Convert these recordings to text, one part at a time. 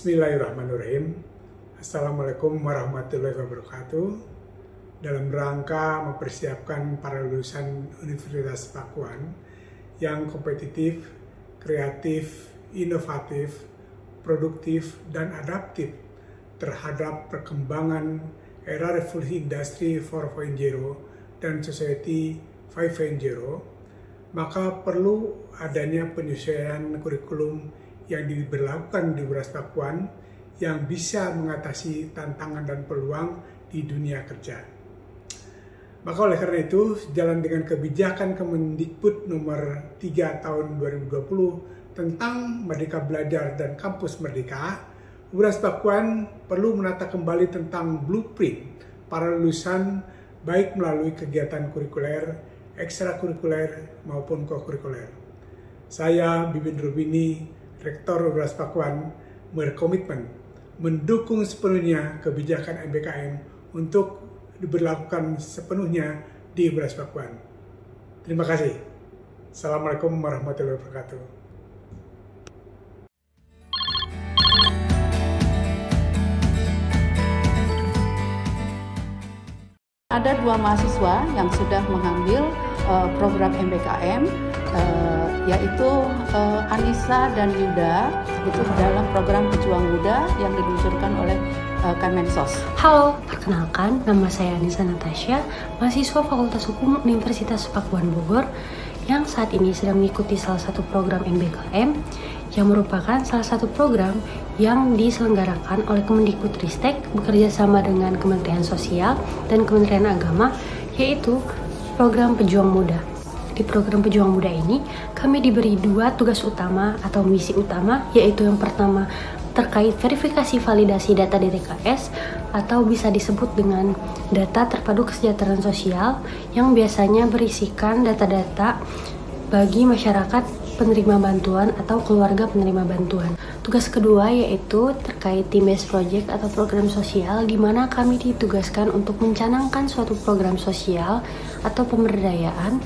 Bismillahirrahmanirrahim. Assalamualaikum warahmatullahi wabarakatuh. Dalam rangka mempersiapkan para lulusan Universitas Pakuan yang kompetitif, kreatif, inovatif, produktif, dan adaptif terhadap perkembangan era revolusi industri 4.0 dan society 5.0, maka perlu adanya penyesuaian kurikulum yang diberlakukan di Universitas Pakuan yang bisa mengatasi tantangan dan peluang di dunia kerja. Maka oleh karena itu, sejalan dengan kebijakan Kemendikbud nomor 3 tahun 2020 tentang Merdeka Belajar dan Kampus Merdeka, Universitas Pakuan perlu menata kembali tentang blueprint para lulusan baik melalui kegiatan kurikuler, ekstrakurikuler maupun kokurikuler. Saya, Bibin Rubini, Rektor Universitas Pakuan, berkomitmen mendukung sepenuhnya kebijakan MBKM untuk diberlakukan sepenuhnya di Universitas Pakuan. Terima kasih. Assalamualaikum warahmatullahi wabarakatuh. Ada 2 mahasiswa yang sudah mengambil program MBKM, yaitu Anissa dan Yuda, itu dalam program Pejuang Muda yang diluncurkan oleh Kemensos. Halo, perkenalkan nama saya Anissa Natasha, mahasiswa Fakultas Hukum Universitas Pakuan Bogor yang saat ini sedang mengikuti salah satu program MBKM yang merupakan salah satu program yang diselenggarakan oleh Kemendikbudristek bekerja sama dengan Kementerian Sosial dan Kementerian Agama, yaitu program Pejuang Muda. Di program Pejuang Muda ini, kami diberi 2 tugas utama atau misi utama, yaitu yang pertama terkait verifikasi validasi data DTKS atau bisa disebut dengan data terpadu kesejahteraan sosial yang biasanya berisikan data-data bagi masyarakat penerima bantuan atau keluarga penerima bantuan. Tugas kedua yaitu terkait team-based project atau program sosial, di mana kami ditugaskan untuk mencanangkan suatu program sosial atau pemberdayaan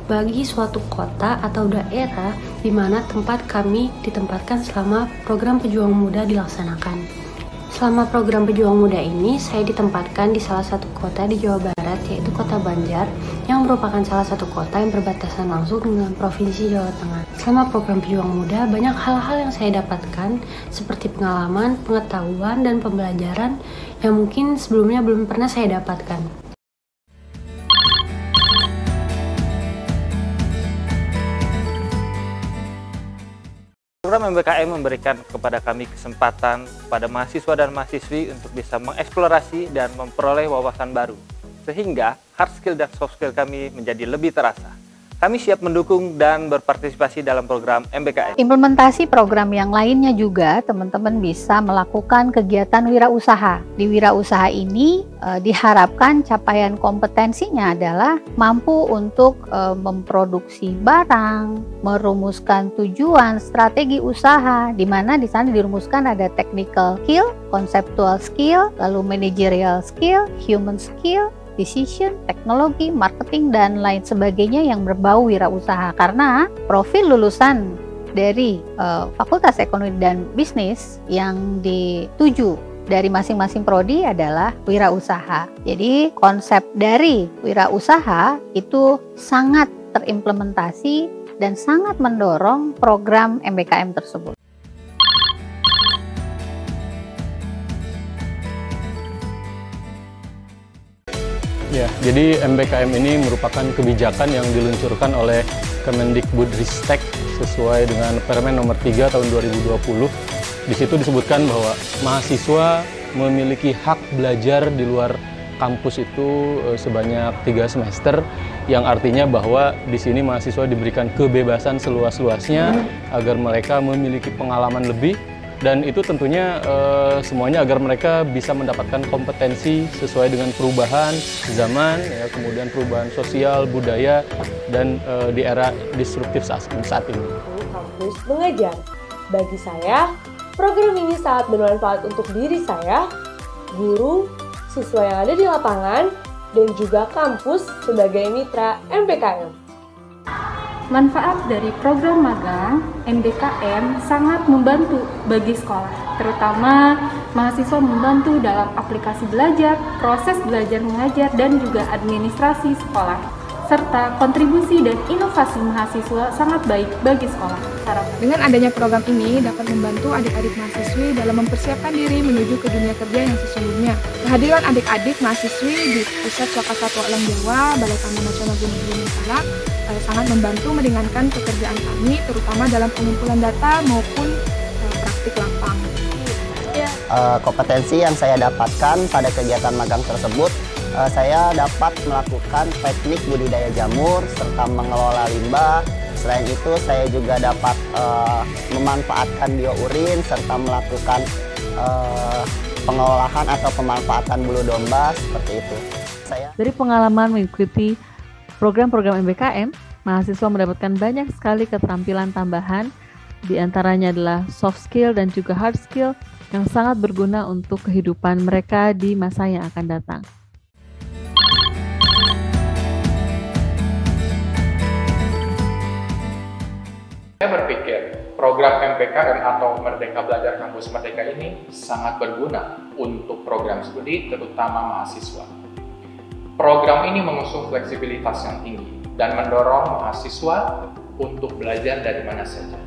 bagi suatu kota atau daerah di mana tempat kami ditempatkan selama program Pejuang Muda dilaksanakan. Selama program Pejuang Muda ini, saya ditempatkan di salah satu kota di Jawa Barat, yaitu Kota Banjar, yang merupakan salah satu kota yang berbatasan langsung dengan Provinsi Jawa Tengah. Selama program Pejuang Muda, banyak hal-hal yang saya dapatkan, seperti pengalaman, pengetahuan, dan pembelajaran yang mungkin sebelumnya belum pernah saya dapatkan. Program MBKM memberikan kepada kami kesempatan kepada mahasiswa dan mahasiswi untuk bisa mengeksplorasi dan memperoleh wawasan baru, sehingga hard skill dan soft skill kami menjadi lebih terasa. Kami siap mendukung dan berpartisipasi dalam program MBKM. Implementasi program yang lainnya juga, teman-teman bisa melakukan kegiatan wirausaha. Di wirausaha ini diharapkan capaian kompetensinya adalah mampu untuk memproduksi barang, merumuskan tujuan, strategi usaha, di mana di sana dirumuskan ada technical skill, conceptual skill, lalu managerial skill, human skill, decision, teknologi, marketing, dan lain sebagainya yang berbau wirausaha. Karena profil lulusan dari Fakultas Ekonomi dan Bisnis yang dituju dari masing-masing prodi adalah wirausaha. Jadi konsep dari wirausaha itu sangat terimplementasi dan sangat mendorong program MBKM tersebut. Ya, jadi MBKM ini merupakan kebijakan yang diluncurkan oleh Kemendikbudristek sesuai dengan Permen nomor 3 tahun 2020. Di situ disebutkan bahwa mahasiswa memiliki hak belajar di luar kampus itu sebanyak 3 semester, yang artinya bahwa di sini mahasiswa diberikan kebebasan seluas-luasnya agar mereka memiliki pengalaman lebih. Dan itu tentunya semuanya agar mereka bisa mendapatkan kompetensi sesuai dengan perubahan zaman, ya, kemudian perubahan sosial, budaya, dan di era disruptif saat ini. Kampus mengajar. Bagi saya, program ini sangat bermanfaat untuk diri saya, guru, siswa yang ada di lapangan, dan juga kampus sebagai mitra MBKM. Manfaat dari program magang MBKM sangat membantu bagi sekolah, terutama mahasiswa membantu dalam aplikasi belajar, proses belajar mengajar, dan juga administrasi sekolah, serta kontribusi dan inovasi mahasiswa sangat baik bagi sekolah. Dengan adanya program ini dapat membantu adik-adik mahasiswi dalam mempersiapkan diri menuju ke dunia kerja yang sesungguhnya. Kehadiran adik-adik mahasiswi di Pusat Swakasatwa Alam Jawa, Balai Taman Nasional Gunung Halimun Salak sangat membantu meringankan pekerjaan kami, terutama dalam pengumpulan data maupun praktik lapang. Kompetensi yang saya dapatkan pada kegiatan magang tersebut, saya dapat melakukan teknik budidaya jamur serta mengelola limbah. Selain itu, saya juga dapat memanfaatkan biourin serta melakukan pengolahan atau pemanfaatan bulu domba seperti itu. Dari pengalaman mengikuti program-program MBKM, mahasiswa mendapatkan banyak sekali keterampilan tambahan, di antaranya adalah soft skill dan juga hard skill yang sangat berguna untuk kehidupan mereka di masa yang akan datang. Saya berpikir program MBKM atau Merdeka Belajar Kampus Merdeka ini sangat berguna untuk program studi terutama mahasiswa. Program ini mengusung fleksibilitas yang tinggi dan mendorong mahasiswa untuk belajar dari mana saja.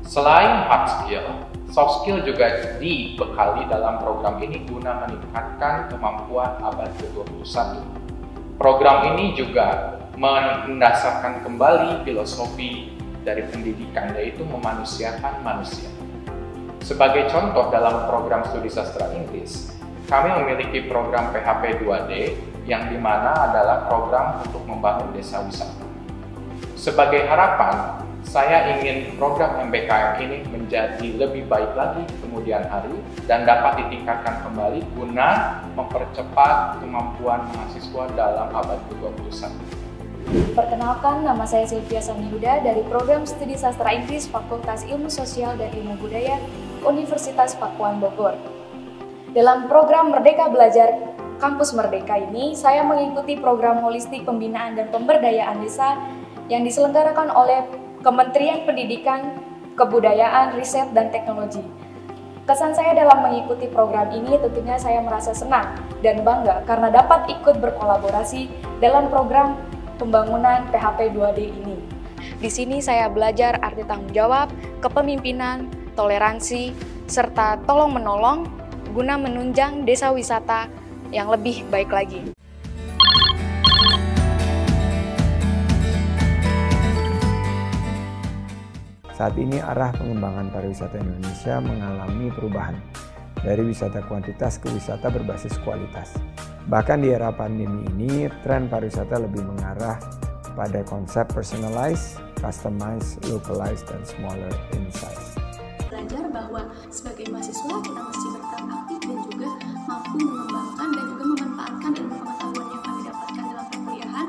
Selain hard skill, soft skill juga dibekali dalam program ini guna meningkatkan kemampuan abad ke-21. Program ini juga mendasarkan kembali filosofi dari pendidikan, yaitu memanusiakan manusia. Sebagai contoh dalam program studi sastra Inggris, kami memiliki program PHP 2D yang dimana adalah program untuk membangun desa wisata. Sebagai harapan, saya ingin program MBKM ini menjadi lebih baik lagi kemudian hari dan dapat ditingkatkan kembali guna mempercepat kemampuan mahasiswa dalam abad ke-21. Perkenalkan, nama saya Sylvia Samihuda dari Program Studi Sastra Inggris Fakultas Ilmu Sosial dan Ilmu Budaya Universitas Pakuan Bogor. Dalam program Merdeka Belajar Kampus Merdeka ini, saya mengikuti program holistik pembinaan dan pemberdayaan desa yang diselenggarakan oleh Kementerian Pendidikan, Kebudayaan, Riset, dan Teknologi. Kesan saya dalam mengikuti program ini tentunya saya merasa senang dan bangga karena dapat ikut berkolaborasi dalam program pembangunan PHP 2D ini. Di sini saya belajar arti tanggung jawab, kepemimpinan, toleransi, serta tolong-menolong guna menunjang desa wisata yang lebih baik lagi. Saat ini arah pengembangan pariwisata Indonesia mengalami perubahan dari wisata kuantitas ke wisata berbasis kualitas. Bahkan di era pandemi ini, tren pariwisata lebih mengarah pada konsep personalized, customized, localized, dan smaller in size. Belajar bahwa sebagai mahasiswa kita mesti berperan aktif dan juga mampu mengembangkan dan juga memanfaatkan ilmu pengetahuan yang kami dapatkan dalam perkuliahan.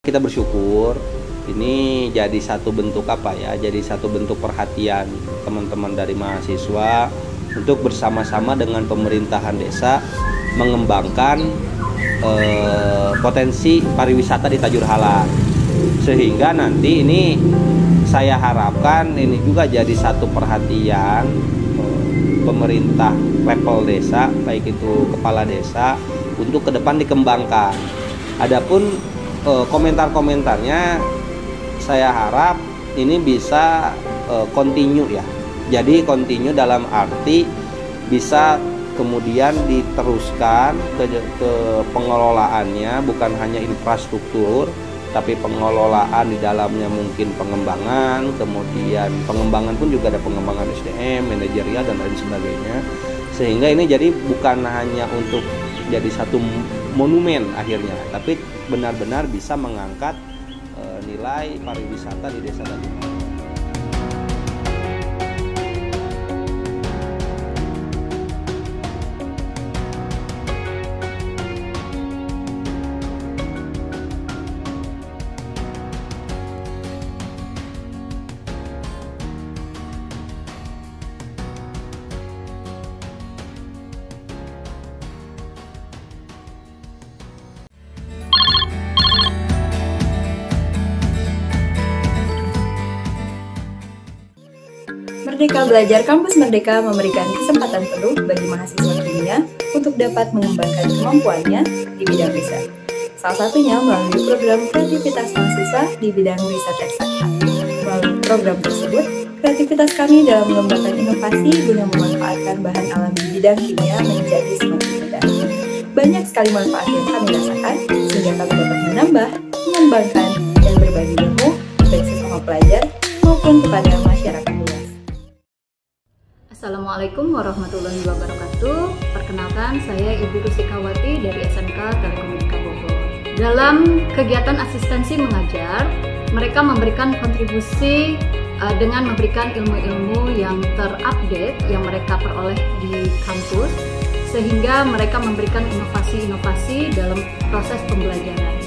Kita bersyukur ini jadi satu bentuk jadi satu bentuk perhatian teman-teman dari mahasiswa untuk bersama-sama dengan pemerintahan desa mengembangkan potensi pariwisata di Tajur Hala, sehingga nanti ini saya harapkan ini juga jadi satu perhatian pemerintah level desa, baik itu kepala desa, untuk ke depan dikembangkan. Adapun komentar-komentarnya saya harap ini bisa continue ya. Jadi continue dalam arti bisa kemudian diteruskan ke pengelolaannya, bukan hanya infrastruktur tapi pengelolaan di dalamnya, mungkin pengembangan, kemudian pengembangan pun juga ada pengembangan SDM, manajerial dan lain sebagainya. Sehingga ini jadi bukan hanya untuk jadi satu monumen akhirnya, tapi benar-benar bisa mengangkat nilai pariwisata di desa Tajur Hala. Merdeka Belajar Kampus Merdeka memberikan kesempatan penuh bagi mahasiswa dunia untuk dapat mengembangkan kemampuannya di bidang riset. Salah satunya melalui program kreativitas mahasiswa di bidang riset eksakta. Melalui program tersebut, kreativitas kami dalam mengembangkan inovasi guna memanfaatkan bahan alam di bidang kimia menjadi semakin mudah. Banyak sekali manfaat yang kami rasakan, sehingga kami dapat menambah, mengembangkan, dan berbagi ilmu baik sesama pelajar maupun kepada masyarakat luas. Assalamualaikum warahmatullahi wabarakatuh. Perkenalkan, saya Ibu Rusikawati dari SMK Telekomunika Bogor. Dalam kegiatan asistensi mengajar, mereka memberikan kontribusi dengan memberikan ilmu-ilmu yang terupdate yang mereka peroleh di kampus, sehingga mereka memberikan inovasi-inovasi dalam proses pembelajaran.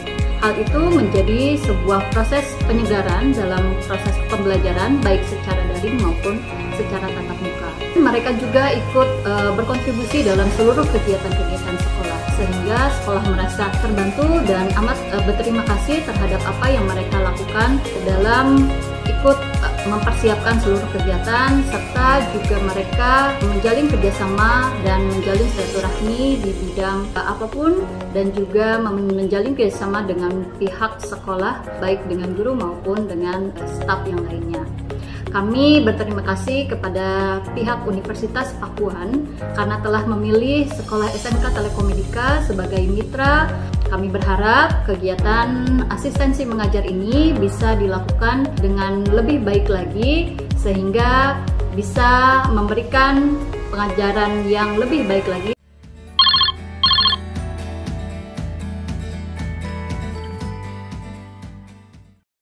Hal itu menjadi sebuah proses penyegaran dalam proses pembelajaran baik secara daring maupun secara tatap muka. Mereka juga ikut berkontribusi dalam seluruh kegiatan-kegiatan sekolah, sehingga sekolah merasa terbantu dan amat berterima kasih terhadap apa yang mereka lakukan dalam ikut mempersiapkan seluruh kegiatan, serta juga mereka menjalin kerjasama dan menjalin silaturahmi di bidang apapun, dan juga menjalin kerjasama dengan pihak sekolah baik dengan guru maupun dengan staf yang lainnya. Kami berterima kasih kepada pihak Universitas Pakuan karena telah memilih Sekolah SMK Telekomunika sebagai mitra. Kami berharap kegiatan asistensi mengajar ini bisa dilakukan dengan lebih baik lagi, sehingga bisa memberikan pengajaran yang lebih baik lagi.